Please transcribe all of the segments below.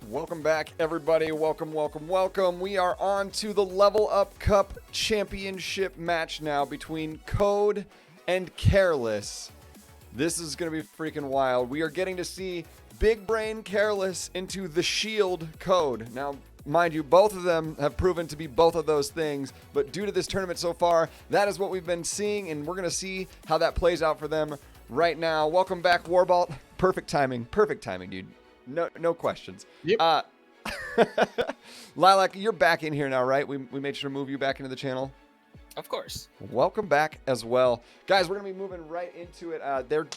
Welcome back, everybody. Welcome. We are on to the Level Up Cup Championship match now between Code and Careless. This is going to be freaking wild. We are getting to see Big Brain Careless into the Shield Code. Now, mind you, both of them have proven to be both of those things, but due to this tournament so far, that is what we've been seeing, and we're going to see how that plays out for them right now. Welcome back, Warbalt. Perfect timing, dude. No questions. Yep. Lilac, you're back in here now, right? We made sure to move you back into the channel. Of course. Welcome back as well. Guys, we're going to be moving right into it.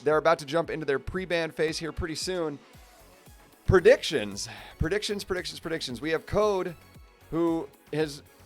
They're about to jump into their pre-ban phase here pretty soon. Predictions. We have Code, who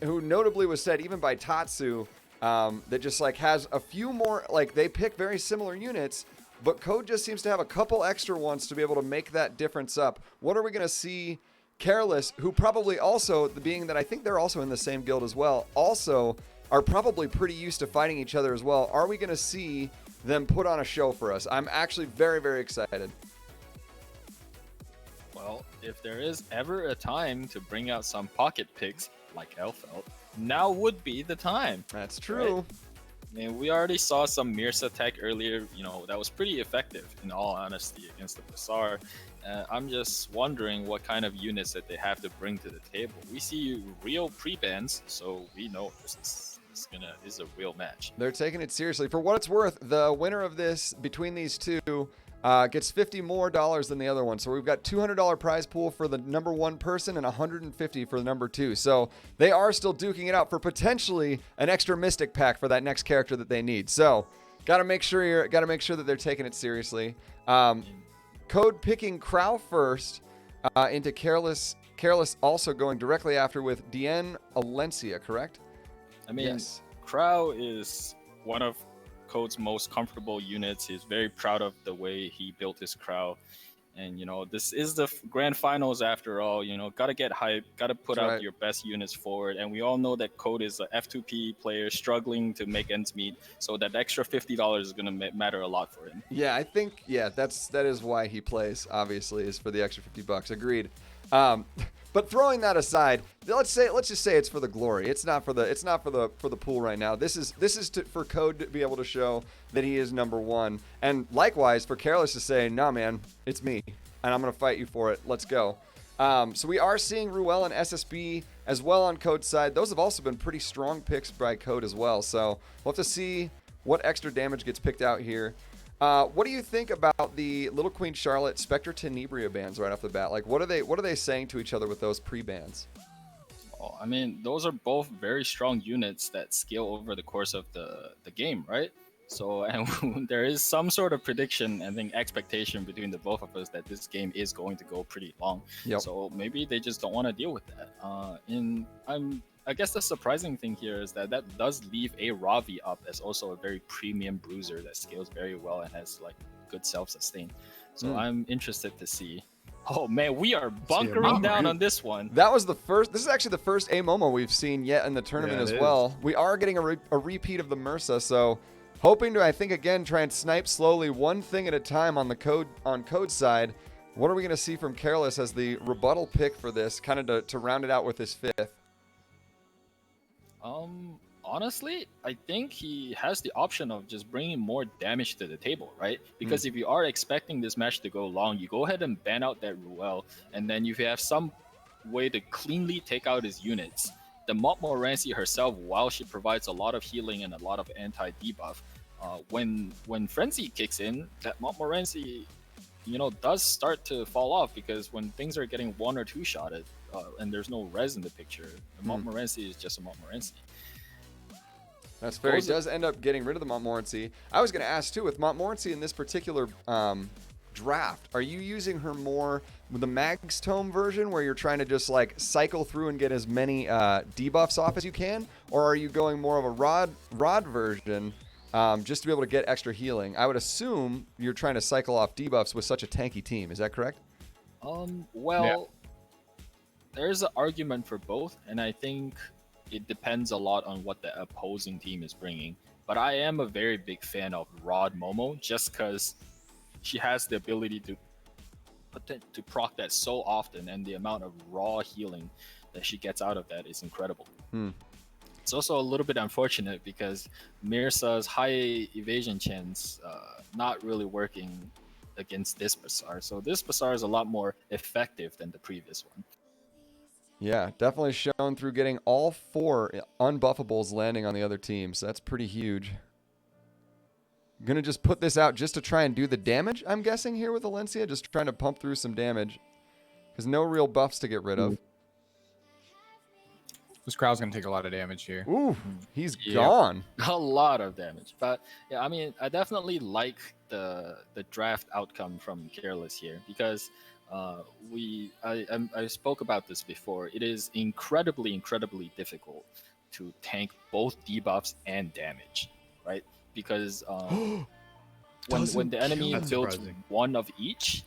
notably was said even by Tatsu, that just like has a few more, like they pick very similar units, but Code just seems to have a couple extra ones to be able to make that difference up. What are we going to see? Careless, who probably also, being that I think they're also in the same guild as well, also are probably pretty used to fighting each other as well. Are we going to see them put on a show for us? I'm actually very, very excited. Well, if there is ever a time to bring out some pocket picks like LVL, now would be the time. That's true. Right? I mean, we already saw some Mirsa tech earlier, that was pretty effective in all honesty against the Bazaar. I'm just wondering what kind of units that they have to bring to the table. We see real pre-bans, so we know this is a real match. They're taking it seriously. For what it's worth, the winner of this between these two gets $50 more than the other one. So we've got $200 prize pool for the number one person and $150 for the number two. So they are still duking it out for potentially an extra Mystic pack for that next character that they need. So gotta make sure that they're taking it seriously. Code picking Crow first into Careless. Careless also going directly after with Dien Alencia, correct? I mean, yes. Crow is one of Code's most comfortable units. He's very proud of the way he built his Crow. And, this is the grand finals after all. Gotta get hype, gotta put out your best units forward. And we all know that Code is a F2P player struggling to make ends meet. So that extra $50 is gonna matter a lot for him. Yeah, I think, that is why he plays, obviously, is for the extra $50. Agreed. But throwing that aside, let's just say it's for the glory. It's not for the pool right now. This is for Code to be able to show that he is number one, and likewise for Careless to say, "Nah, man, it's me, and I'm gonna fight you for it. Let's go." So we are seeing Ruel and SSB as well on Code's side. Those have also been pretty strong picks by Code as well. So we'll have to see what extra damage gets picked out here. What do you think about the Little Queen Charlotte Spectre Tenebria bans right off the bat? Like, what are they saying to each other with those pre-bans? Oh, I mean, those are both very strong units that scale over the course of the game, right? So, and there is some sort of prediction and then expectation between the both of us that this game is going to go pretty long. Yep. So maybe they just don't want to deal with that. I guess the surprising thing here is that does leave a Ravi up as also a very premium bruiser that scales very well and has like good self-sustain. So I'm interested to see. Oh man, we are bunkering down on this one. That was this is actually the first A Momo we've seen yet in the tournament as well. We are getting a repeat of the Mirsa, so hoping to, I think, again, try and snipe slowly one thing at a time on Code side. What are we going to see from Careless as the rebuttal pick for this, kind of to round it out with his fifth? Honestly, I think he has the option of just bringing more damage to the table, right? Because if you are expecting this match to go long, you go ahead and ban out that Ruel, and then you have some way to cleanly take out his units. The Montmorency herself, while she provides a lot of healing and a lot of anti-debuff, when Frenzy kicks in, that Montmorency, does start to fall off, because when things are getting one or two shotted, and there's no res in the picture, the Montmorency is just a Montmorency. That's fair. He does end up getting rid of the Montmorency. I was going to ask, too, with Montmorency in this particular draft, are you using her more with the Mag's Tome version, where you're trying to just, like, cycle through and get as many debuffs off as you can? Or are you going more of a rod version just to be able to get extra healing? I would assume you're trying to cycle off debuffs with such a tanky team. Is that correct? There's an argument for both, and I think it depends a lot on what the opposing team is bringing. But I am a very big fan of Rod Momo, just because she has the ability to to proc that so often, and the amount of raw healing that she gets out of that is incredible. It's also a little bit unfortunate because Mirsa's high evasion chance not really working against this Bazaar. So this Bazaar is a lot more effective than the previous one. Yeah, definitely shown through getting all 4 unbuffables landing on the other team. So that's pretty huge. Gonna just put this out just to try and do the damage, I'm guessing, here with Alencia. Just trying to pump through some damage. Because no real buffs to get rid of. This crowd's going to take a lot of damage here. Ooh, he's gone. A lot of damage. But yeah, I mean, I definitely like the draft outcome from Careless here because I spoke about this before. It is incredibly difficult to tank both debuffs and damage, right? Because when the enemy builds one of each,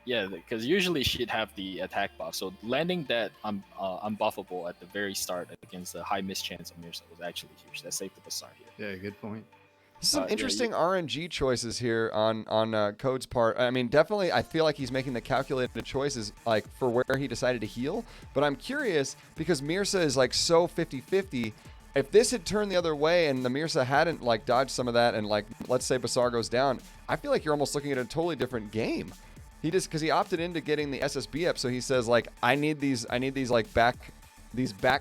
yeah, because usually she'd have the attack buff. So landing that unbuffable at the very start against a high miss chance of Mirsa was actually huge. That saved the Bazaar here. Yeah, good point. Some interesting RNG choices here on Code's part. I mean, definitely, I feel like he's making the calculated choices like for where he decided to heal. But I'm curious because Mirsa is like so 50-50. If this had turned the other way and the Mirsa hadn't like dodged some of that and like let's say Bazaar goes down, I feel like you're almost looking at a totally different game. He just because he opted into getting the SSB up, so he says like I need these like back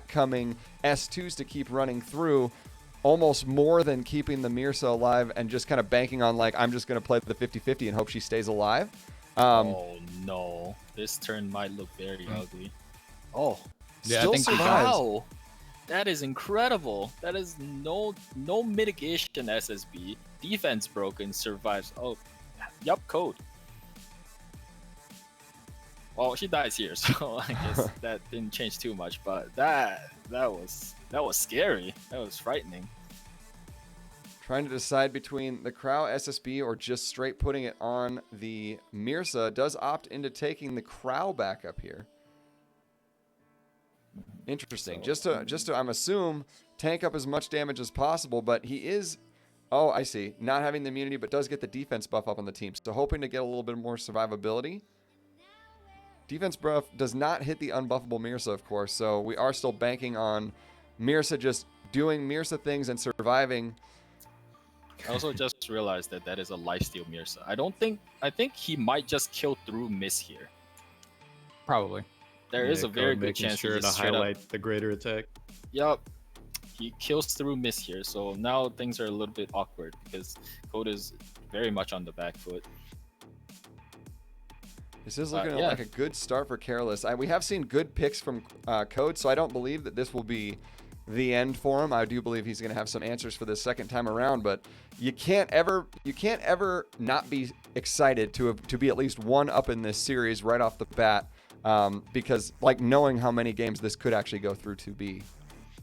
coming S2s to keep running through, almost more than keeping the Mirsa alive and just kind of banking on like I'm just gonna play the 50-50 and hope she stays alive. Oh no, this turn might look very ugly. Oh, Yeah, still I think survives. wow, that is incredible. That is no mitigation SSB. Defense broken, survives. Oh, yup, Code. Well, she dies here, so I guess that didn't change too much. But that was scary. That was frightening. Trying to decide between the Crow SSB or just straight putting it on the Mirsa. Does opt into taking the Crow back up here. Interesting. So, Just to I'm assume tank up as much damage as possible, but he is oh, I see. Not having the immunity but does get the defense buff up on the team. So hoping to get a little bit more survivability. Defense buff does not hit the unbuffable Mirsa, of course, so we are still banking on Mirsa just doing Mirsa things and surviving. I also just realized that is a lifesteal Mirsa. I think he might just kill through miss here. Probably. There is a very good making chance sure he to just straight highlight up. the greater attack. Yup. He kills through miss here, so now things are a little bit awkward because Code is very much on the back foot. This is looking yeah. like a good start for Careless. We have seen good picks from Code, so I don't believe that this will be the end for him. I do believe he's going to have some answers for this second time around, but you can't ever not be excited to be at least one up in this series right off the bat, because like knowing how many games this could actually go through to be.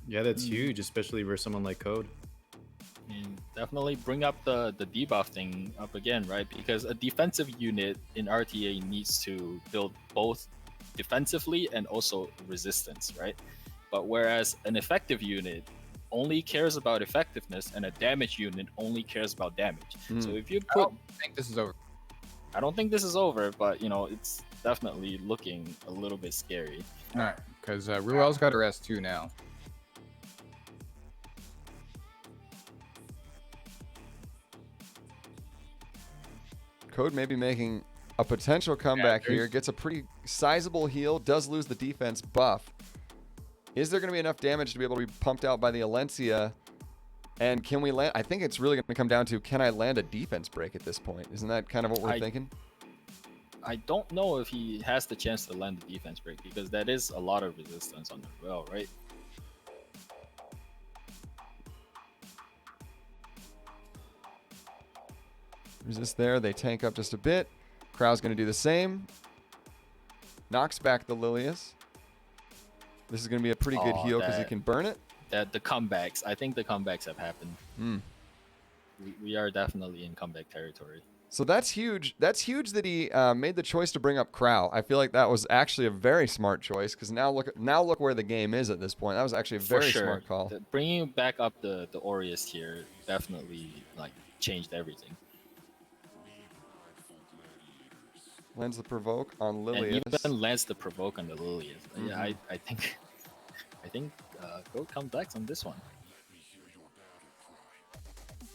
Yeah, that's huge, especially for someone like Code. And definitely bring up the debuff thing up again, right? Because a defensive unit in RTA needs to build both defensively and also resistance, right? But whereas an effective unit only cares about effectiveness and a damage unit only cares about damage. So if you I put, don't think this is over. I don't think this is over, but you know, it's definitely looking a little bit scary. All right, because Ruel's got her S2 now. Code may be making a potential comeback there's- here. Gets a pretty sizable heal. Does lose the defense buff. Is there going to be enough damage to be able to be pumped out by the Alencia? And can we land? I think it's really going to come down to, can I land a defense break at this point? Isn't that kind of what we're thinking? I don't know if he has the chance to land the defense break because that is a lot of resistance on the well, right? Resist there. They tank up just a bit. Crow's going to do the same. Knocks back the Lilius. This is going to be a pretty good heal because he can burn it. That the comebacks, I think the comebacks have happened. We are definitely in comeback territory. So that's huge. That's huge that he made the choice to bring up Crow. I feel like that was actually a very smart choice because now look where the game is at this point. That was actually a very smart call. Bringing back up the Aureus here definitely like changed everything. Lands the provoke on And Lilius. even lands the provoke on the Lilius. Yeah, I think Goat comes back on this one.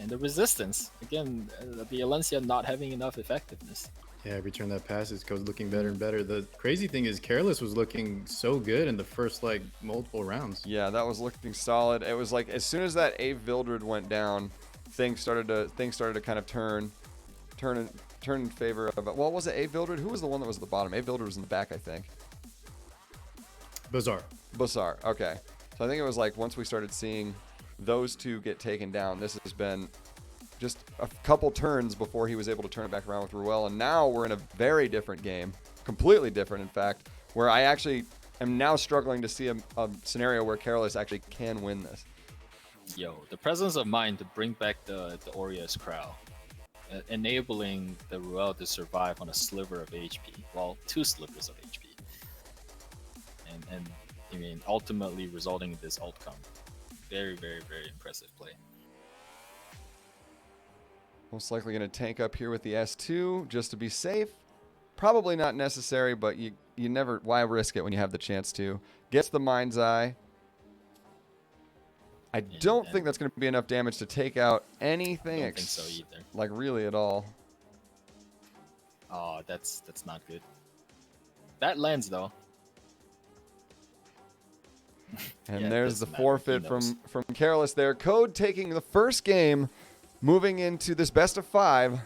And the resistance again, the Alencia not having enough effectiveness. Yeah, every turn that passes, Code's looking better and better. The crazy thing is, Careless was looking so good in the first like multiple rounds. Yeah, that was looking solid. It was like as soon as that A Vildred went down, things started to kind of turn in favor of. Well, was it A Vildred? Who was the one that was at the bottom? A Vildred was in the back, I think. Bizarre. Basar. Okay, so I think it was like once we started seeing those two get taken down, this has been just a couple turns before he was able to turn it back around with Ruel, and now we're in a very different game, completely different, in fact, where I actually am now struggling to see a scenario where Careless actually can win this. Yo, the presence of mind to bring back the Aureus Crow, enabling the Ruel to survive on a sliver of HP, well, 2 slivers of HP, and I mean ultimately resulting in this outcome. Very, very, very impressive play. Most likely going to tank up here with the S2 just to be safe. Probably not necessary, but you never, why risk it when you have the chance to. Gets the Mind's Eye. I don't think that's going to be enough damage to take out anything. I don't think so either. Like really at all. Oh, that's not good. That lands though. And Yeah, it there's the doesn't matter. forfeit He knows. from Careless there. Code taking the first game, moving into this best of 5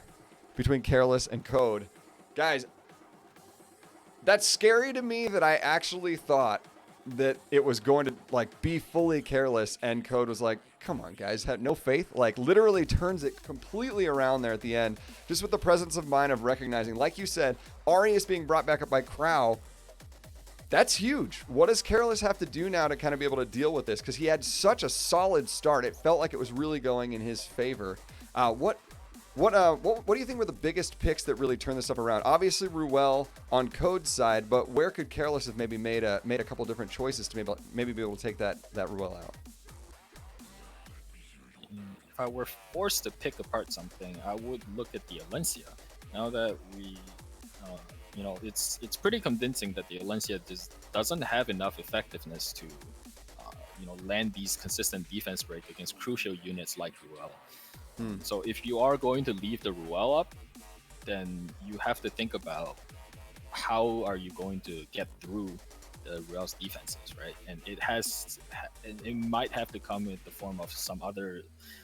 between Careless and Code. Guys, that's scary to me that I actually thought that it was going to like be fully Careless, and Code was like, come on guys, had no faith, like literally turns it completely around there at the end, just with the presence of mind of recognizing, like you said, Arius being brought back up by Crow. That's huge. What does Careless have to do now to kind of be able to deal with this? Because he had such a solid start. It felt like it was really going in his favor. What do you think were the biggest picks that really turned this up around? Obviously Ruel on Code's side, but where could Careless have maybe made a couple different choices to maybe be able to take that Ruel out? If I were forced to pick apart something, I would look at the Alencia. Now that we, it's pretty convincing that the Alencia just doesn't have enough effectiveness to, land these consistent defense break against crucial units like Ruel. So if you are going to leave the Ruel up, then you have to think about how are you going to get through the Ruel's defenses, right? And it might have to come in the form of some other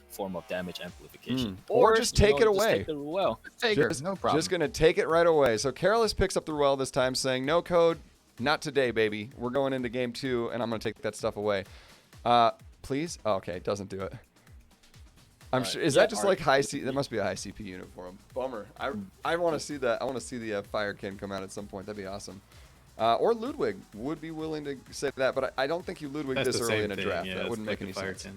form of damage amplification, Or just take it away. Take the Ruel. Take her, no problem. Just gonna take it right away. So Careless picks up the Ruel this time, saying, "No Code, not today, baby. We're going into game 2, and I'm gonna take that stuff away." Please. Oh, okay, doesn't do it. I'm sure. Is that just like high C? That must be a high CP unit for him. Bummer. I want to see that. I want to see the Firekin come out at some point. That'd be awesome. Or Ludwig would be willing to say that, but I don't think you Ludwig That's this the early same in a thing. draft. Yeah, That it's wouldn't like make the any Fire sense.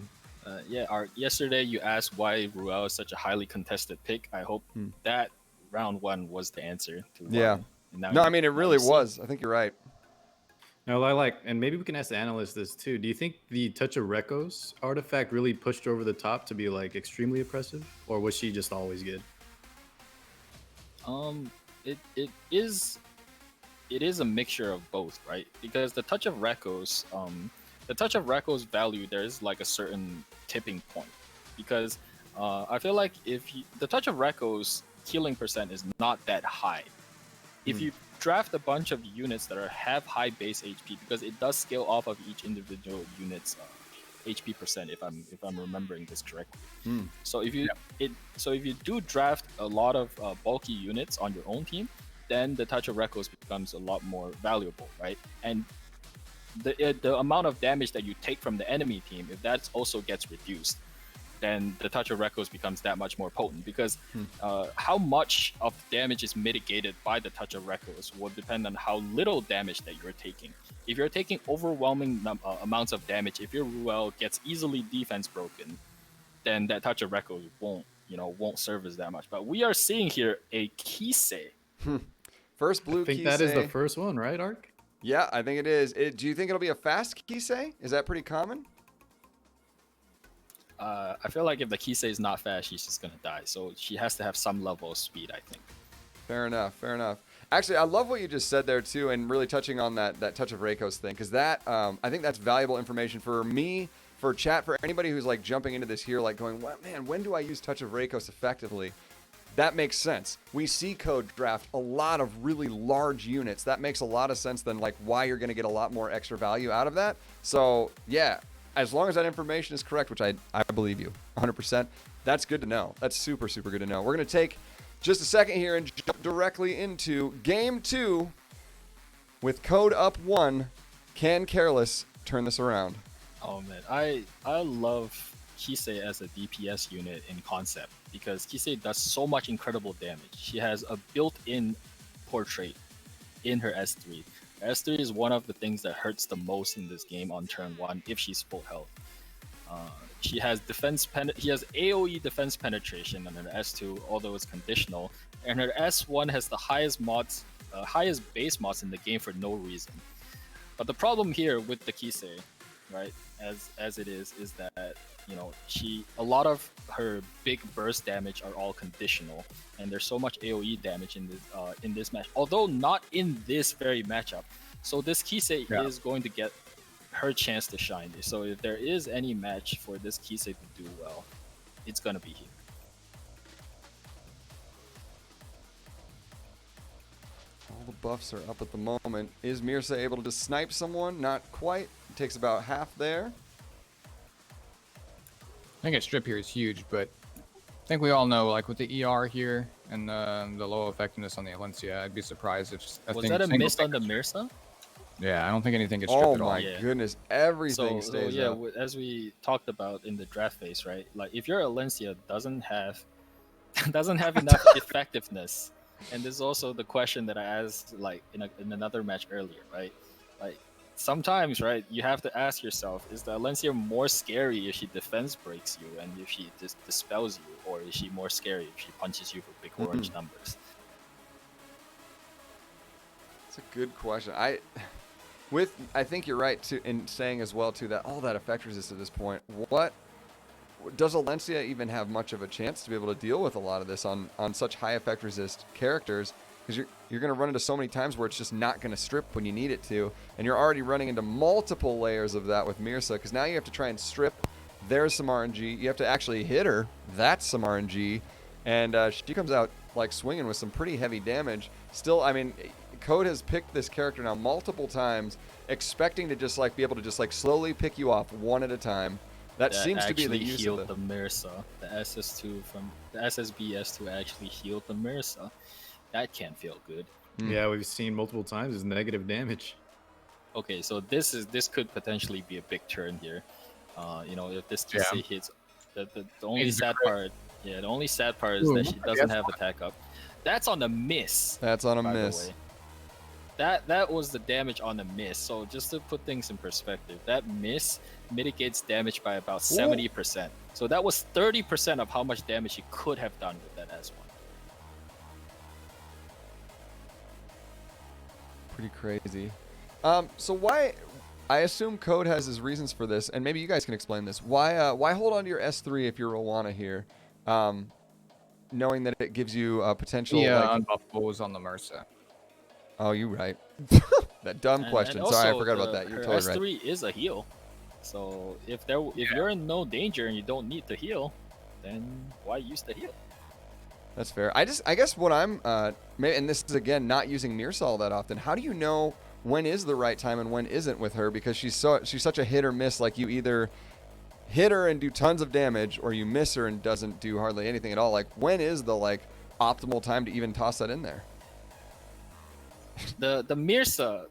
Art, yesterday you asked why Ruel is such a highly contested pick. I hope that round 1 was the answer to why. Yeah. No, I mean it really was. I think you're right. No, and maybe we can ask the analyst this too. Do you think the Touch of Rekos artifact really pushed her over the top to be like extremely oppressive, or was she just always good? It is a mixture of both, right? Because the Touch of Rekos, value, there is like a certain tipping point, because I feel like the Touch of Rekos healing percent is not that high. If you draft a bunch of units that have high base HP, because it does scale off of each individual unit's HP percent, if I'm remembering this correctly. So if you do draft a lot of bulky units on your own team, then the Touch of Rekos becomes a lot more valuable, right? And the amount of damage that you take from the enemy team, if that also gets reduced, then the Touch of Rekos becomes that much more potent, because how much of damage is mitigated by the Touch of Rekos will depend on how little damage that you're taking. If you're taking overwhelming amounts of damage, if your Ruel gets easily defense broken, then that Touch of Rekos won't serve as that much. But we are seeing here a Kisei. First blue I think Kisei. that is the first one, right, Ark? Yeah, I think it is. Do you think it'll be a fast Kisei? Is that pretty common? I feel like if the Kisei is not fast, she's just gonna die. So she has to have some level of speed, I think. Fair enough. Fair enough. Actually, I love what you just said there too, and really touching on that touch of Reiko's thing, because that I think that's valuable information for me, for chat, for anybody who's like jumping into this here, like going, "What man? When do I use touch of Reikos effectively?" That makes sense. We see Code draft a lot of really large units. That makes a lot of sense then, like why you're going to get a lot more extra value out of that. So yeah, as long as that information is correct, which I believe you 100%, that's good to know. That's super, super good to know. We're going to take just a second here and jump directly into game 2 with Code up 1. Can Careless turn this around? Oh man, I love Kisei as a DPS unit in concept because Kisei does so much incredible damage. She has a built-in portrait in her S3. S3 is one of the things that hurts the most in this game on turn 1 if she's full health. She has he has AoE defense penetration on her S2, although it's conditional, and her S1 has the highest base mods in the game for no reason. But the problem here with the Kisei, right, as it is that a lot of her big burst damage are all conditional, and there's so much AoE damage in this match, although not in this very matchup. So this Kisei is going to get her chance to shine. So if there is any match for this Kisei to do well, it's gonna be here. All the buffs are up at the moment. Is Mirsa able to just snipe someone? Not quite. It takes about half there. I think a strip here is huge, but I think we all know, like with the ER here and the low effectiveness on the Alencia, I'd be surprised if Was that a miss on the Mirsa? Yeah, I don't think anything gets stripped Oh at all. my goodness, everything stays up. As we talked about in the draft phase, right? Like if your Alencia doesn't have enough effectiveness, and this is also the question that I asked like in another match earlier, right? Like sometimes, right, you have to ask yourself: is the Alencia more scary if she defense breaks you and if she just dispels you, or is she more scary if she punches you for big orange numbers? It's a good question. I think you're right too in saying as well too that all that effect resist at this point. What does Alencia even have much of a chance to be able to deal with a lot of this on such high effect resist characters? Because you're going to run into so many times where it's just not going to strip when you need it to, and you're already running into multiple layers of that with Mirsa. Because now you have to try and strip. There's some RNG. You have to actually hit her. That's some RNG, and she comes out like swinging with some pretty heavy damage. Still, I mean, Code has picked this character now multiple times, expecting to just like be able to just like slowly pick you off one at a time. That seems to be the use healed of the Mirsa. The SS2 from the SSBS2 actually healed the Mirsa. That can't feel good. Yeah, we've seen multiple times is negative damage. Okay, so this could potentially be a big turn here. If this Kisei hits, the only sad part, the only sad part is that she doesn't have attack up. That's on the miss. That's on a miss. That was the damage on the miss. So just to put things in perspective, that miss mitigates damage by about 70%. So that was 30% of how much damage he could have done with that S1. Pretty crazy. So why? I assume Code has his reasons for this, and maybe you guys can explain this. Why hold on to your S3 if you're Rowana here, knowing that it gives you potential? Yeah, unbuffable was on the Mirsa. Oh, you're right. That dumb question. And Sorry, I also forgot about that. You're her totally S3 is a heal. So if you're in no danger and you don't need to heal, then why use the heal? That's fair. I guess what I'm and this is again not using Mirsa all that often. How do you know when is the right time and when isn't with her? Because she's such a hit or miss. Like you either hit her and do tons of damage, or you miss her and doesn't do hardly anything at all. Like when is the optimal time to even toss that in there? The Mirsa,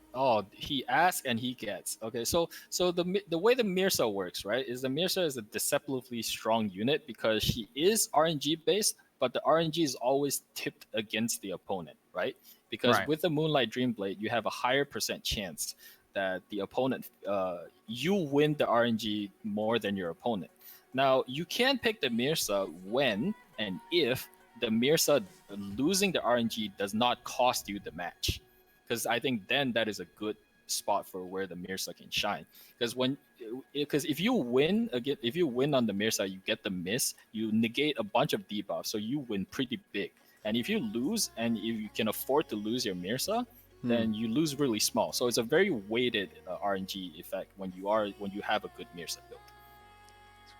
he asks and he gets. Okay, so the way the Mirsa works, right, is the Mirsa is a deceptively strong unit because she is RNG based, but the RNG is always tipped against the opponent, right? Because with the Moonlight Dreamblade, you have a higher % chance that the opponent, you win the RNG more than your opponent. Now, you can pick the Mirsa when and if the Mirsa losing the RNG does not cost you the match. Because I think then that is a good spot for where the Mirsa can shine. Because if you win on the Mirsa, you get the miss, you negate a bunch of debuffs, so you win pretty big. And if you lose, and if you can afford to lose your Mirsa, then you lose really small. So it's a very weighted RNG effect when you have a good Mirsa build.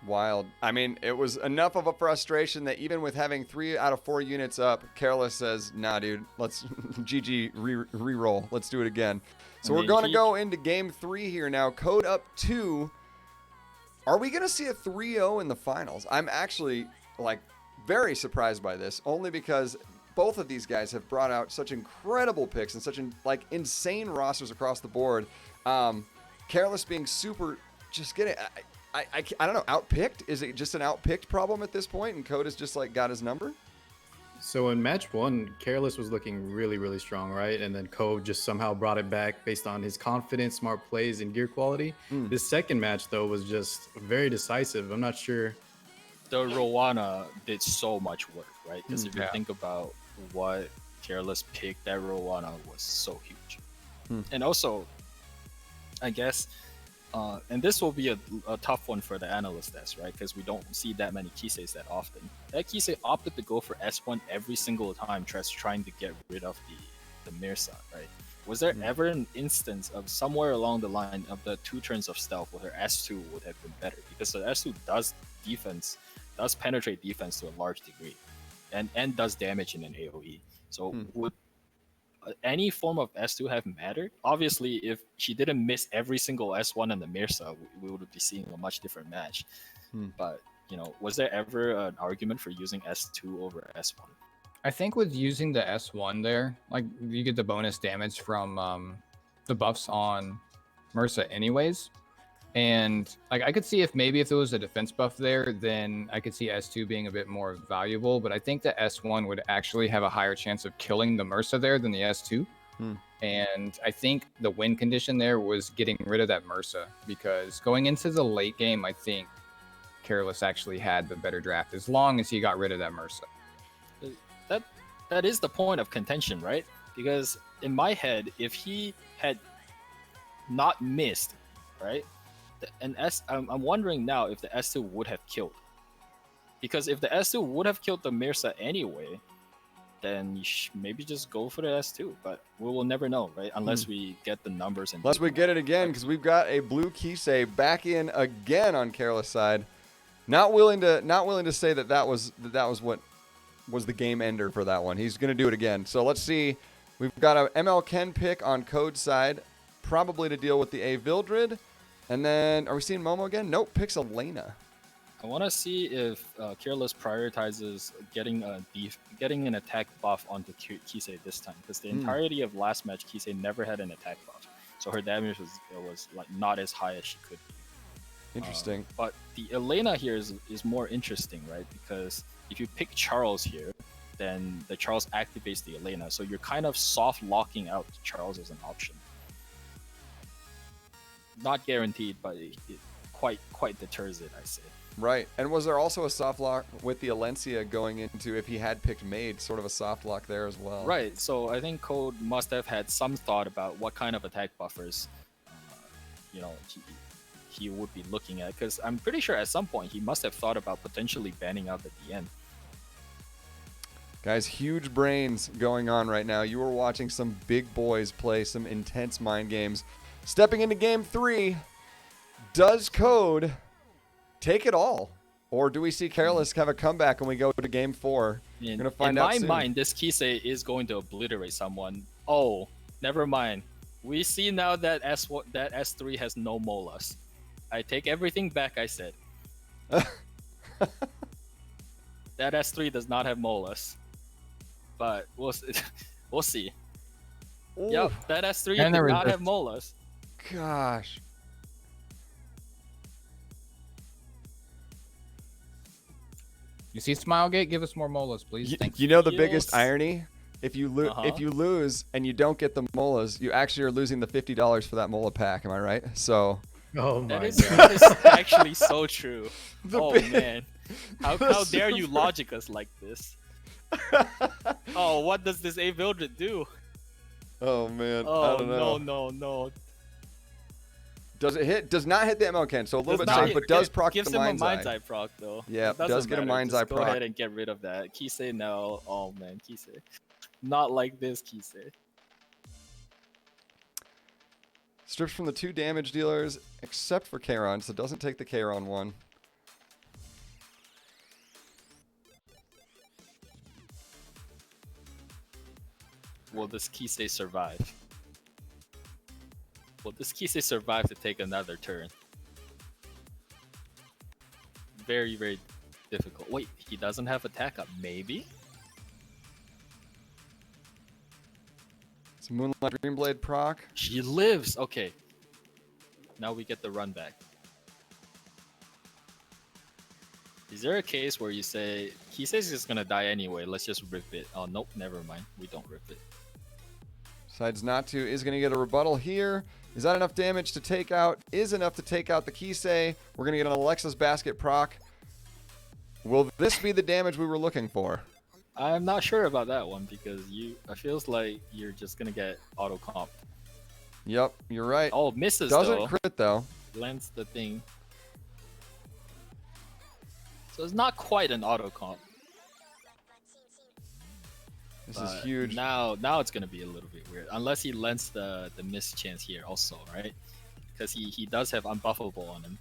Wild. I mean, it was enough of a frustration that even with having 3 out of 4 units up, Careless says, nah, dude, let's GG re-roll. Let's do it again. So we're going to go into game 3 here now. Code up 2. Are we going to see a 3-0 in the finals? I'm actually, like, very surprised by this, only because both of these guys have brought out such incredible picks and such, insane rosters across the board. Careless being super, just getting... I don't know, outpicked? Is it just an outpicked problem at this point, and Code has just got his number? So in match 1, Careless was looking really, really strong, right? And then Code just somehow brought it back based on his confidence, smart plays, and gear quality. This second match, though, was just very decisive. I'm not sure. The Rowana did so much work, right? Because if you think about what Careless picked, that Rowana was so huge. And also, I guess... and this will be a tough one for the analyst desk, right? Because we don't see that many Kiseis that often. That Kisei opted to go for S1 every single time, trying to get rid of the Mirsa, right? Was there ever an instance of somewhere along the line of the 2 turns of stealth where S2 would have been better? Because the S2 does penetrate defense to a large degree, and does damage in an AoE. So would any form of S2 have mattered? Obviously, if she didn't miss every single S1 in the Mirsa, we would be seeing a much different match. But, was there ever an argument for using S2 over S1? I think with using the S1 there, you get the bonus damage from the buffs on Mirsa anyways. And I could see if there was a defense buff there, then I could see S2 being a bit more valuable. But I think the S1 would actually have a higher chance of killing the Mirsa there than the S2. And I think the win condition there was getting rid of that Mirsa, because going into the late game, I think Careless actually had the better draft as long as he got rid of that Mirsa. That is the point of contention, right? Because in my head, if he had not missed, right? I'm wondering now if the S2 would have killed. Because if the S2 would have killed the Mirsa anyway, then you maybe just go for the S2. But we will never know, right? Unless we get the numbers. Unless we get it again, because we've got a blue Kisei back in again on Careless side. Not willing to say that was what was the game ender for that one. He's going to do it again. So let's see. We've got a ML Ken pick on Code side, probably to deal with the A Vildred. And then, are we seeing Momo again? Nope, picks Elena. I want to see if Careless prioritizes getting an attack buff onto Kisei this time, because the entirety of last match, Kisei never had an attack buff, so her damage was not as high as she could be. Interesting. But the Elena here is more interesting, right? Because if you pick Charles here, then the Charles activates the Elena, so you're kind of soft locking out Charles as an option. Not guaranteed, but it quite deters it, I say. Right. And was there also a soft lock with the Alencia going into, if he had picked Maid, sort of a soft lock there as well? Right. So I think Code must have had some thought about what kind of attack buffers, he would be looking at. Because I'm pretty sure at some point he must have thought about potentially banning out the DN. Guys, huge brains going on right now. You are watching some big boys play some intense mind games. Stepping into game 3, does Code take it all? Or do we see Careless have a comeback and we go to game 4? We're going to find out soon. In my mind, this Kisei is going to obliterate someone. Oh, never mind. We see now that S3 has no Molas. I take everything back I said. That S3 does not have Molas. But we'll see. Ooh. Yep, that S3 did not have Molas. Gosh. You see Smilegate? Give us more Molas, please. Thanks. You know the biggest irony? If you lose and you don't get the Molas, you actually are losing the $50 for that Mola pack. Am I right? So. Oh my God. That is actually so true. Man, how dare you logic us like this? Oh, what does this A Vildred do? Oh man. Oh I don't know. no. Does it hit? Does not hit the ML can, so a little Does bit not safe, hit- but does it proc gives the him Mind's a Mind's Eye. Eye proc though. Yeah, It doesn't does get a matter. Mind's Just Eye go proc. ahead and get rid of that. Kisei now. Oh man, Kisei. Not like this Kisei. Strips from the 2 damage dealers, except for Kairon, so doesn't take the Kairon one. Will this Kisei survive? Will this Kisei survive to take another turn? Very, very difficult. Wait, he doesn't have attack up. Maybe? It's Moonlight Dreamblade proc. She lives! Okay. Now we get the run back. Is there a case where you say, Kisei's just gonna die anyway, let's just rip it? Oh, nope, never mind. We don't rip it. Decides not to. Is going to get a rebuttal here. Is that enough damage to take out? Is enough to take out the Kisei. We're going to get an Alexa's Basket proc. Will this be the damage we were looking for? I'm not sure about that one because it feels like you're just gonna get auto comp. Yep, you're right. Oh, misses Doesn't though. crit though. Lands the thing. So it's not quite an auto comp. This is huge. Now it's gonna be a little bit weird. Unless he lends the miss chance here also, right? Because he does have unbuffable on him.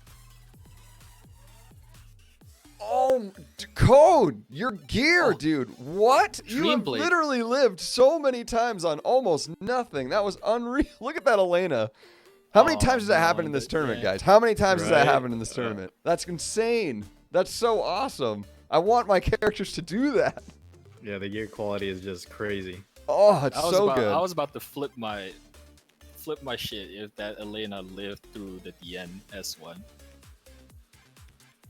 Oh, Code, your gear, dude. What? You have Dreamblade. literally lived so many times on almost nothing. That was unreal. Look at that Elena. How many times has that happened in this tournament, guys? How many times has that happened in this tournament? That's insane. That's so awesome. I want my characters to do that. Yeah, the gear quality is just crazy. Oh, it's so good. I was about to flip my shit if that Elena lived through the DN S1.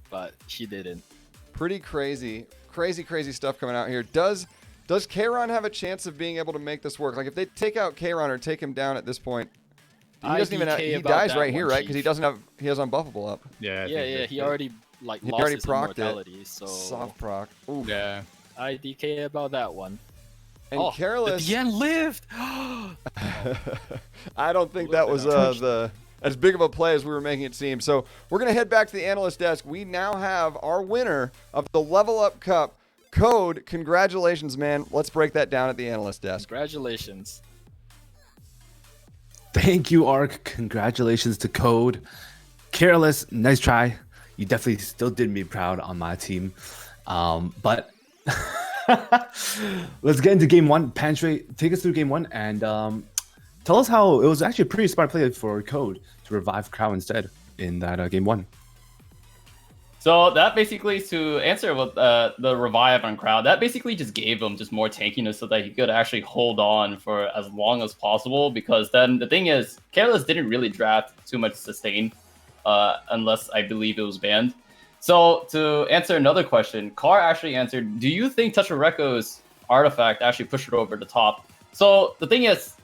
But she didn't. Pretty crazy. Crazy stuff coming out here. Does Kairon have a chance of being able to make this work? Like if they take out Kairon or take him down at this point, he doesn't even have, he dies right here, right? Because he has unbuffable up. Yeah. He already lost his procced immortality, it. so Soft proc. Ooh. Yeah. I DK about that one. And Careless. The DN lived. I don't think that was as big of a play as we were making it seem. So we're gonna head back to the analyst desk. We now have our winner of the Level Up Cup. Code, congratulations, man. Let's break that down at the analyst desk. Congratulations. Thank you, Ark. Congratulations to Code. Careless, nice try. You definitely still did me proud on my team. But let's get into game one. Pantry, take us through game one and tell us how it was actually a pretty smart play for Code to revive Crow instead in that game one. So that basically, to answer with the revive on Crowd, that basically just gave him just more tankiness so that he could actually hold on for as long as possible. Because then the thing is, Careless didn't really draft too much sustain, unless I believe it was banned. So to answer another question, Carr actually answered, do you think Touch of Rekko's artifact actually pushed it over the top? So the thing is,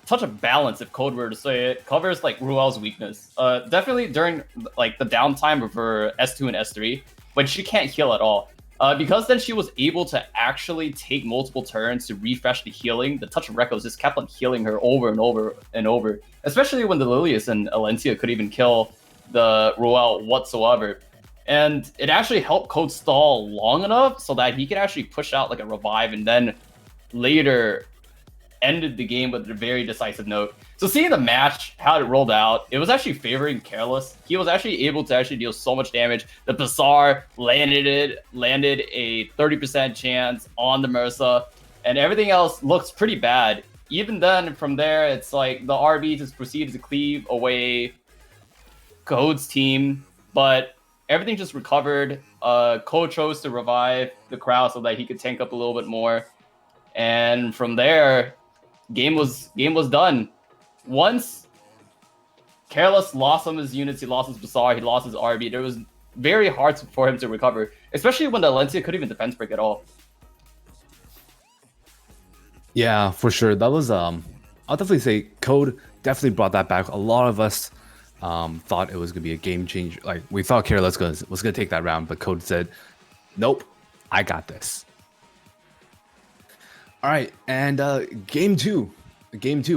Touch of Balance, if Code were to say it, covers like Ruel's weakness. Definitely during like the downtime of her S2 and S3, when she can't heal at all. Because then she was able to actually take multiple turns to refresh the healing. The Touch of Rekko just kept on healing her over and over and over. Especially when the Lilius and Alencia could even kill the Ruel whatsoever. And it actually helped Code stall long enough so that he could actually push out like a revive and then later ended the game with a very decisive note. So seeing the match, how it rolled out, it was actually favoring Careless. He was actually able to actually deal so much damage. The Bazaar landed a 30% chance on the Mersa, and everything else looks pretty bad. Even then, from there, it's like the RB just proceeded to cleave away Code's team, but everything just recovered. Code chose to revive the crowd so that he could tank up a little bit more. And from there, game was done. Once Careless lost some of his units, he lost his Bazaar, he lost his RB. It was very hard for him to recover, especially when the Alencia couldn't even defense break at all. Yeah, for sure. That was I'll definitely say Code definitely brought that back. A lot of us thought it was gonna be a game changer. Like we thought Careless was gonna take that round, but Code said, "Nope, I got this." All right, and game two,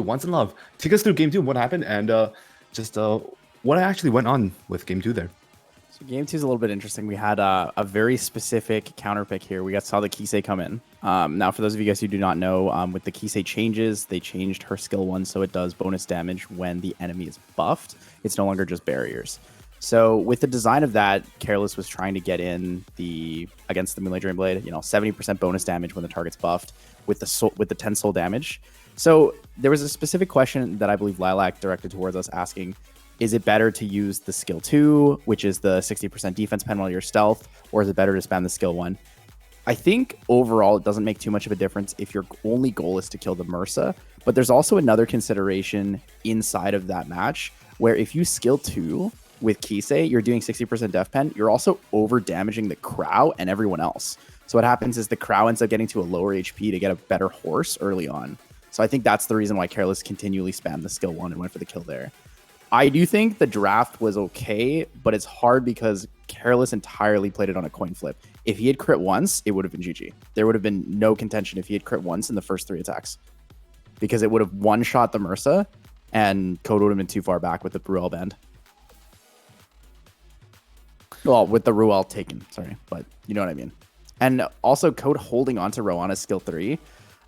Once in Love. Take us through game two. What happened, and just what actually went on with game 2 there? So game 2 is a little bit interesting. We had a very specific counter pick here. We saw the Kisei come in. Now, for those of you guys who do not know, with the Kisei changes, they changed her skill 1 so it does bonus damage when the enemy is buffed. It's no longer just barriers. So with the design of that, Careless was trying to get in against the Melee Drain Blade, 70% bonus damage when the target's buffed with the 10 soul damage. So there was a specific question that I believe Lilac directed towards us asking, is it better to use the skill 2, which is the 60% defense penalty or stealth, or is it better to spam the skill 1? I think overall it doesn't make too much of a difference if your only goal is to kill the MRSA, but there's also another consideration inside of that match where if you skill 2 with Kisei, you're doing 60% def pen, you're also over damaging the Crow and everyone else. So what happens is the Crow ends up getting to a lower HP to get a better horse early on. So I think that's the reason why Careless continually spammed the skill 1 and went for the kill there. I do think the draft was okay, but it's hard because Careless entirely played it on a coin flip. If he had crit once, it would have been GG. There would have been no contention if he had crit once in the first 3 attacks. Because it would have one-shot the MRSA, and Code would have been too far back with the Ruel band. Well, with the Ruel taken, sorry, but you know what I mean. And also, Code holding onto Roana's skill 3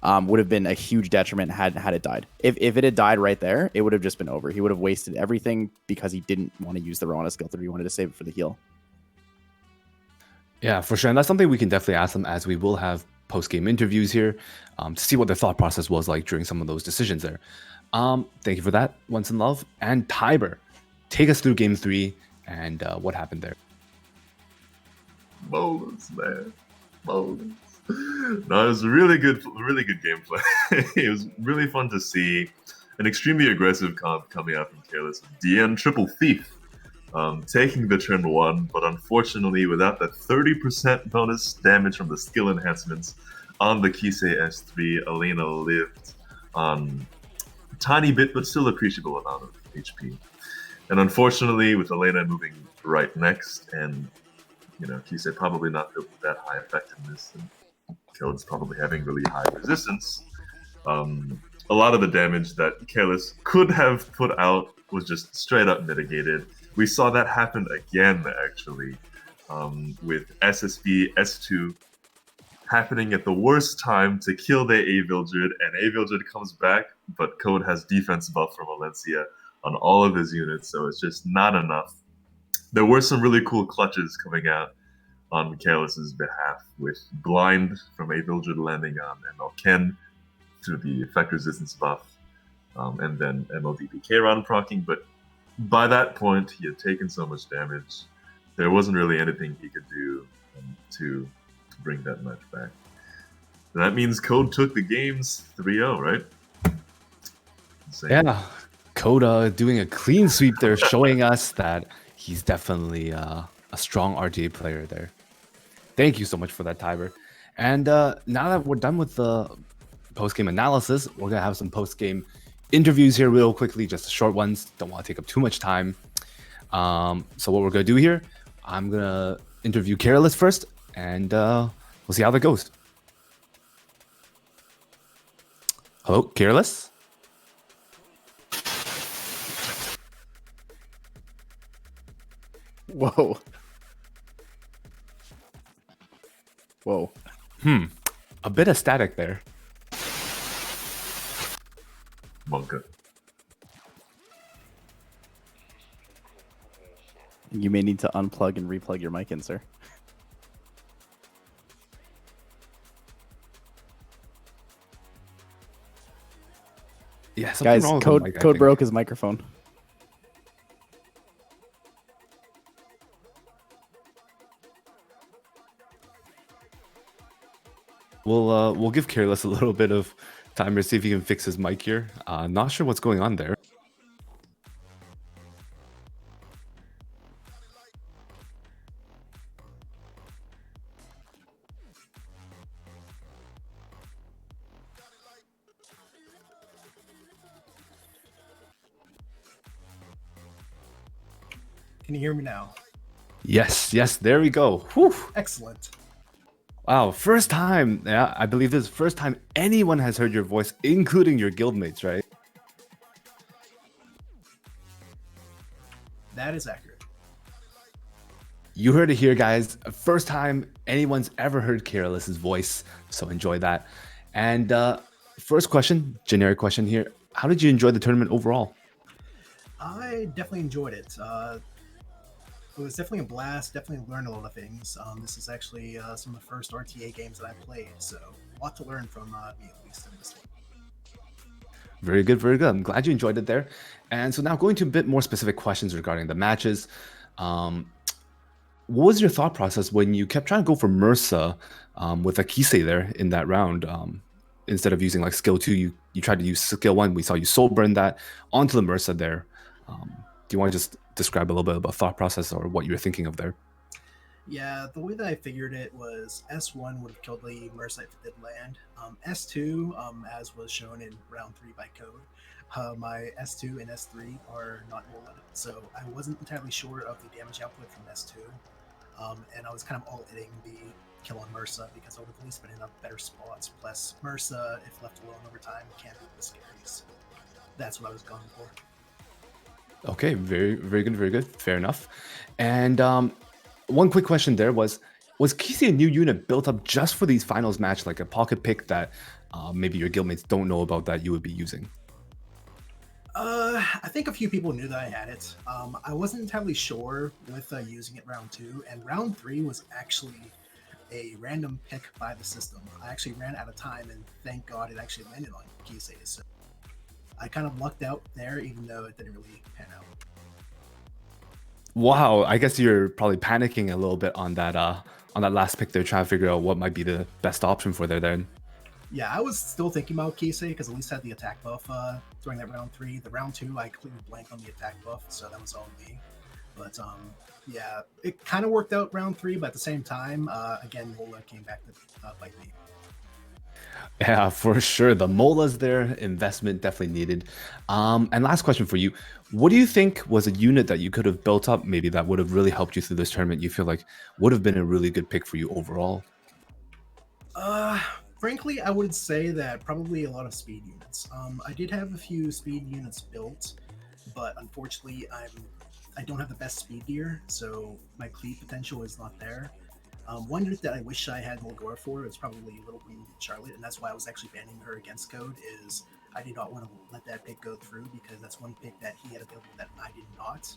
would have been a huge detriment had it died. If it had died right there, it would have just been over. He would have wasted everything because he didn't want to use the Roana skill 3. He wanted to save it for the heal. Yeah, for sure. And that's something we can definitely ask them as we will have post-game interviews here to see what their thought process was like during some of those decisions there. Thank you for that, Once in Love. And Tiber, take us through game 3 and what happened there. Moments, man. Moments. No, it was really good gameplay. It was really fun to see an extremely aggressive comp coming out from Careless. DN Triple Thief taking the turn 1, but unfortunately without that 30% bonus damage from the skill enhancements on the Kisei S3, Elena lived on a tiny bit, but still appreciable amount of HP. And unfortunately, with Elena moving right next, and Kisei probably not that high effectiveness, and Code's probably having really high resistance. A lot of the damage that Careless could have put out was just straight up mitigated. We saw that happen again, actually, with SSB S2 happening at the worst time to kill the A-Vildred, and A-Vildred comes back, but Code has defense buff from Valencia on all of his units, so it's just not enough. There were some really cool clutches coming out on Careless's behalf, with Blind from A-Vildred landing on MLKen through the effect resistance buff, and then MLDPK round proccing, but by that point, he had taken so much damage, there wasn't really anything he could do to bring that match back. And that means Code took the games 3-0, right? Insane. Yeah, Code doing a clean sweep there, showing us that he's definitely a strong RTA player there. Thank you so much for that, Tiber. And now that we're done with the post-game analysis, we're going to have some post-game interviews here real quickly, just short ones. Don't want to take up too much time. So what we're going to do here, I'm going to interview Careless first, and we'll see how that goes. Hello, Careless? Whoa. Whoa. A bit of static there. Monka. You may need to unplug and replug your mic in, sir. Yeah, something Guys, wrong with the Code mic, I Code think. broke his microphone. We'll give Careless a little bit of time to see if he can fix his mic here. Not sure what's going on there. Can you hear me now? Yes, there we go. Whew. Excellent. Wow, first time. Yeah, I believe this is the first time anyone has heard your voice, including your guildmates, right? That is accurate. You heard it here, guys. First time anyone's ever heard Careless's voice, so enjoy that. And first question, generic question here. How did you enjoy the tournament overall? I definitely enjoyed it. It was definitely a blast. Definitely learned a lot of things. This is actually some of the first RTA games that I played, so a lot to learn from me at least in this one. Very good, very good. I'm glad you enjoyed it there. And so now going to a bit more specific questions regarding the matches. What was your thought process when you kept trying to go for MRSA with a Kisei there in that round? Instead of using like skill 2, you tried to use skill 1. We saw you soul burn that onto the MRSA there. Do you want to just describe a little bit about thought process or what you were thinking of there? Yeah, the way that I figured it was S1 would have killed the MRSA if it did land. S2, as was shown in round 3 by Code, my S2 and S3 are not molded, so I wasn't entirely sure of the damage output from S2, and I was kind of all-hitting the kill on MRSA because I would have at least been in better spots. Plus, MRSA, if left alone over time, can be the scary. So that's what I was going for. Okay, very, very good, very good. Fair enough. And one quick question there was Kisei a new unit built up just for these finals match, like a pocket pick that maybe your guildmates don't know about that you would be using? I think a few people knew that I had it. I wasn't entirely sure with using it round 2, and round 3 was actually a random pick by the system. I actually ran out of time, and thank God it actually landed on Kisei. So I kind of lucked out there, even though it didn't really pan out. Wow, I guess you're probably panicking a little bit on that last pick there, trying to figure out what might be the best option for there then. Yeah, I was still thinking about Kisei because at least had the attack buff during that round 3. The round 2, I completely blanked on the attack buff, so that was all me. But yeah, it kind of worked out round 3, but at the same time, again, Mola came back to bite me. Yeah, for sure. The Mola's there, investment definitely needed. And last question for you. What do you think was a unit that you could have built up maybe that would have really helped you through this tournament you feel like would have been a really good pick for you overall? Frankly, I would say that probably a lot of speed units. I did have a few speed units built, but unfortunately, I don't have the best speed gear, so my cleat potential is not there. One unit that I wish I had Mulgore for is probably Little Queen Charlotte, and that's why I was actually banning her against Code, is I did not want to let that pick go through because that's one pick that he had available that I did not.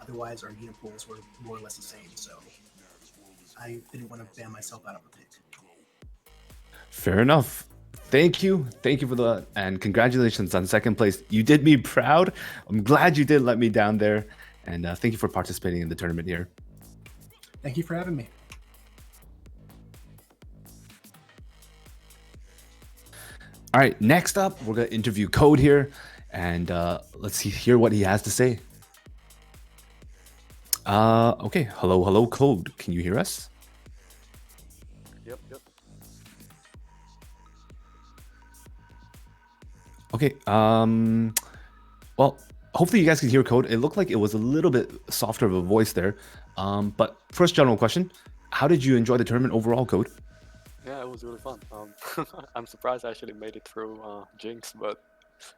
Otherwise, our unit pools were more or less the same, so I didn't want to ban myself out of a pick. Fair enough. Thank you for the, and congratulations on second place. You did me proud. I'm glad you didn't let me down there, and thank you for participating in the tournament here. Thank you for having me. All right, next up, we're gonna interview Code here, and let's hear what he has to say. Okay, hello, Code. Can you hear us? Yep. Okay, well, hopefully you guys can hear Code. It looked like it was a little bit softer of a voice there. But first general question, how did you enjoy the tournament overall, Code? Yeah, it was really fun. I'm surprised I actually made it through Jinx, but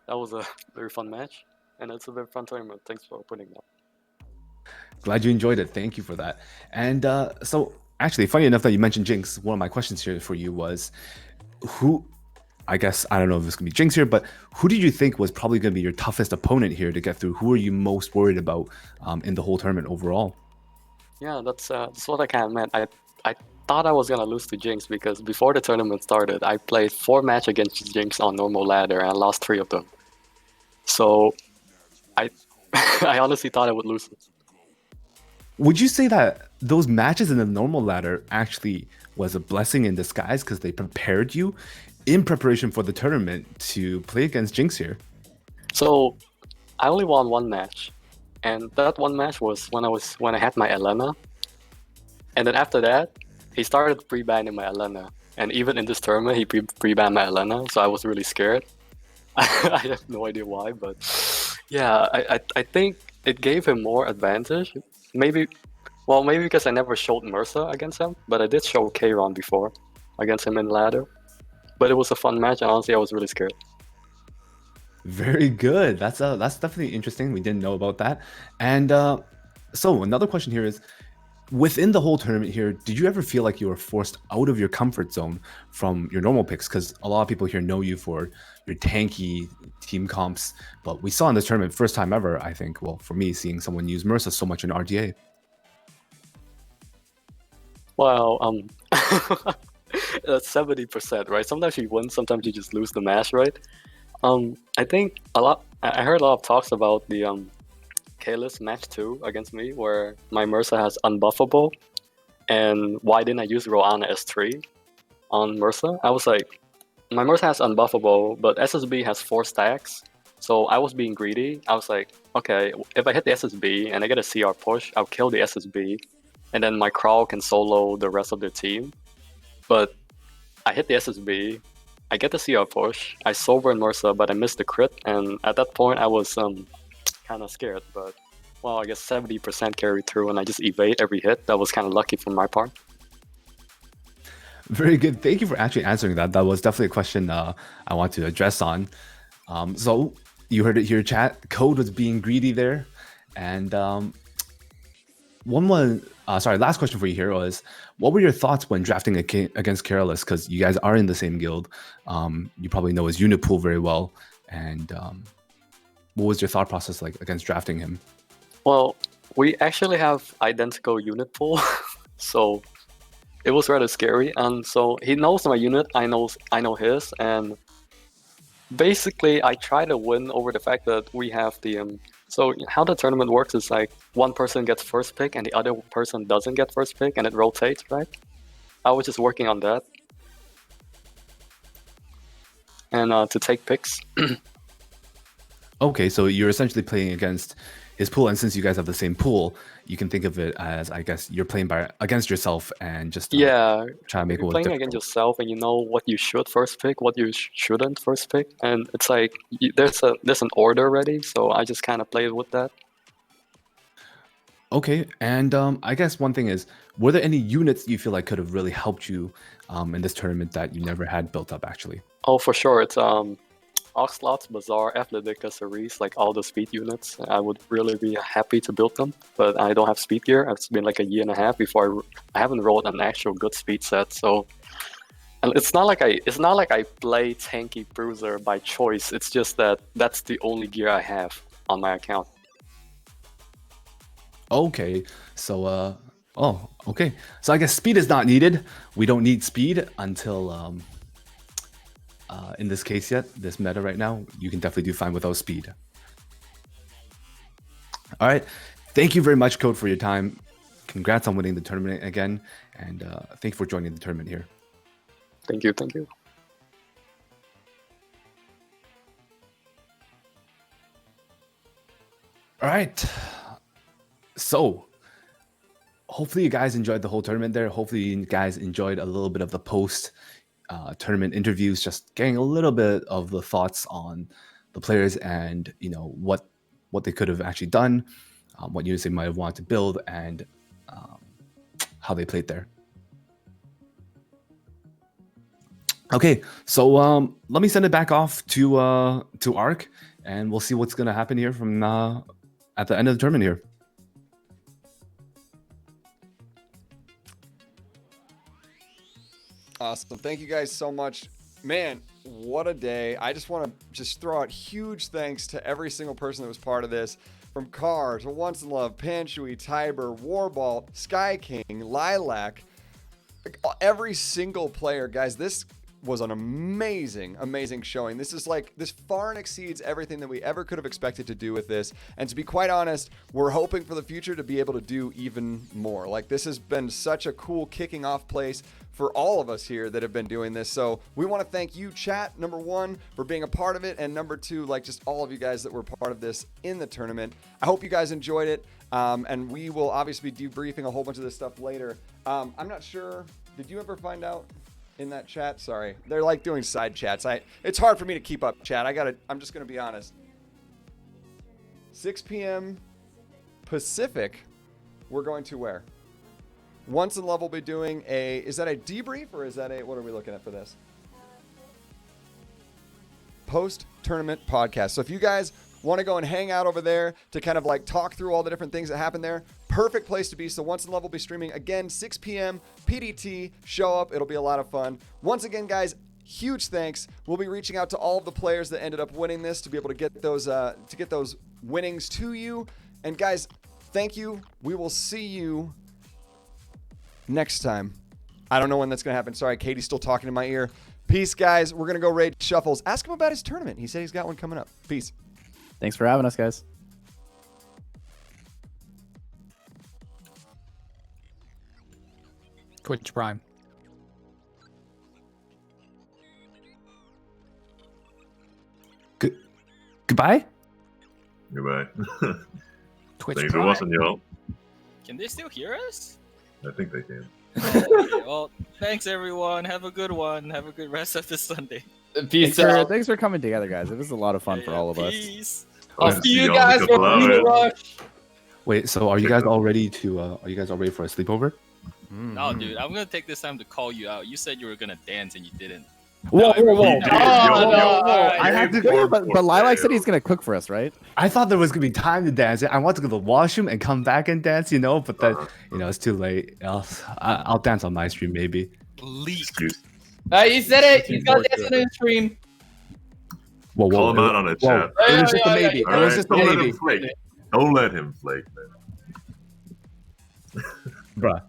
that was a very fun match, and it's a very fun tournament. Thanks for putting that. Glad you enjoyed it. Thank you for that. And so, actually, funny enough that you mentioned Jinx, one of my questions here for you was, who, I guess, I don't know if it's going to be Jinx here, but who did you think was probably going to be your toughest opponent here to get through? Who are you most worried about in the whole tournament overall? Yeah, that's what I kind of meant. I thought I was gonna lose to Jinx because before the tournament started, I played 4 matches against Jinx on normal ladder and I lost 3 of them. So I I honestly thought I would lose it. Would you say that those matches in the normal ladder actually was a blessing in disguise because they prepared you in preparation for the tournament to play against Jinx here? So I only won 1 match, and that 1 match was when I had my Elena, and then after that he started pre-banning my Elena, and even in this tournament he pre-banned my Elena, so I was really scared. I have no idea why, but yeah, I think it gave him more advantage. Maybe because I never showed MRSA against him, but I did show K-Ron before against him in ladder. But it was a fun match, and honestly I was really scared. Very good. That's definitely interesting. We didn't know about that. And so another question here is, within the whole tournament here, did you ever feel like you were forced out of your comfort zone from your normal picks? Because a lot of people here know you for your tanky team comps, but we saw in this tournament, first time ever, I think, well, for me, seeing someone use Mersa so much in RTA. Well, 70%, right? Sometimes you win, sometimes you just lose the match, right? I think I heard a lot of talks about the Kalis match 2 against me, where my Mersa has unbuffable, and why didn't I use Roana S3 on Mersa? I was like, my Mersa has unbuffable, but SSB has 4 stacks, so I was being greedy. I was like, okay, if I hit the SSB and I get a CR push, I'll kill the SSB, and then my Crawl can solo the rest of their team. But I hit the SSB, I get the CR push, I sober in Mersa, but I missed the crit, and at that point I was kind of scared, but well, I guess 70% carried through, and I just evade every hit. That was kind of lucky from my part. Very good. Thank you for actually answering that. That was definitely a question I want to address on. So you heard it here, chat. Code was being greedy there. And last question for you here was, what were your thoughts when drafting against Careless? Because you guys are in the same guild. You probably know his unit pool very well. And what was your thought process like against drafting him? Well, we actually have identical unit pool, so it was rather scary. And so he knows my unit, I know his, and basically I try to win over the fact that we have the so how the tournament works is like one person gets first pick and the other person doesn't get first pick, and it rotates, right? I was just working on that. And to take picks. Okay, so you're essentially playing against his pool, and since you guys have the same pool, you can think of it as, I guess, you're playing against yourself and just Yeah, try to make it you're more playing difficult. against yourself, and you know what you should first pick, what you shouldn't first pick, and it's like there's an order already, so I just kind of played with that. Okay, and I guess one thing is, were there any units you feel like could have really helped you in this tournament that you never had built up, actually? Oh, for sure, it's Oxlots, Bazaar, Athletica, Cerise, like all the speed units. I would really be happy to build them, but I don't have speed gear. It's been like a year and a half before I haven't rolled an actual good speed set. So, and it's not like I play tanky bruiser by choice. It's just that that's the only gear I have on my account. Okay, so okay. So I guess speed is not needed. We don't need speed until in this case yet, this meta right now, you can definitely do fine without speed. All right, thank you very much, Code, for your time. Congrats on winning the tournament again, and thank you for joining the tournament here. Thank you, thank you. All right, so hopefully you guys enjoyed the whole tournament there. Hopefully you guys enjoyed a little bit of the post tournament interviews, just getting a little bit of the thoughts on the players and what they could have actually done, what units they might have wanted to build, and how they played there. Okay, so let me send it back off to Ark, and we'll see what's gonna happen here from at the end of the tournament here. Awesome. Thank you guys so much. Man, what a day. I just want to throw out huge thanks to every single person that was part of this. From Carr to Once in Love, Panshui, Tiber, Warball, Sky King, Lilac. Every single player, guys, this was an amazing showing. This far and exceeds everything that we ever could have expected to do with this. And to be quite honest, we're hoping for the future to be able to do even more. Like, this has been such a cool kicking off place for all of us here that have been doing this. So we want to thank you, chat, number one, for being a part of it, and number two, like, just all of you guys that were part of this in the tournament. I hope you guys enjoyed it, and we will obviously be debriefing a whole bunch of this stuff later. I'm not sure, did you ever find out in that chat? Sorry, they're like doing side chats. It's hard for me to keep up, chat. I'm just gonna be honest. 6 p.m. Pacific, we're going to where? Once in Love will be doing is that a debrief, or is that what are we looking at for this? post-tournament podcast. So if you guys want to go and hang out over there to kind of like talk through all the different things that happen there, perfect place to be. So Once in Love will be streaming again 6 p.m. PDT. Show up. It'll be a lot of fun. Once again, guys, huge thanks. We'll be reaching out to all of the players that ended up winning this to be able to get those winnings to you. And guys, thank you. We will see you next time. I don't know when that's going to happen. Sorry, Katie's still talking in my ear. Peace, guys. We're going to go raid Shuffles. Ask him about his tournament. He said he's got one coming up. Peace. Thanks for having us, guys. Twitch Prime. Goodbye. Goodbye. Twitch Thanks for Prime. watching, y'all. Can they still hear us? I think they can. Okay, well, thanks everyone. Have a good one. Have a good rest of the Sunday. Peace out. Thanks for coming together, guys. It was a lot of fun for all of us. Peace. I'll Yeah, see you y'all guys in a for couple Arena hours. Rush. Wait, so are you guys all ready to? Are you guys all ready for a sleepover? No, dude, I'm gonna take this time to call you out. You said you were gonna dance and you didn't. Whoa, whoa, whoa. Yo, I yo, have to yo, go, yo, but Lilac said he's gonna cook for us, right? I thought there was gonna be time to dance. I want to go to the washroom and come back and dance, but then it's too late. I'll dance on my stream maybe. Leak. Excuse. He said it. He's got this in his stream. Whoa, Call him out on the whoa. chat. It was just a maybe. All It was right, just a don't let maybe, him flake. Don't let him flake, man. bruh.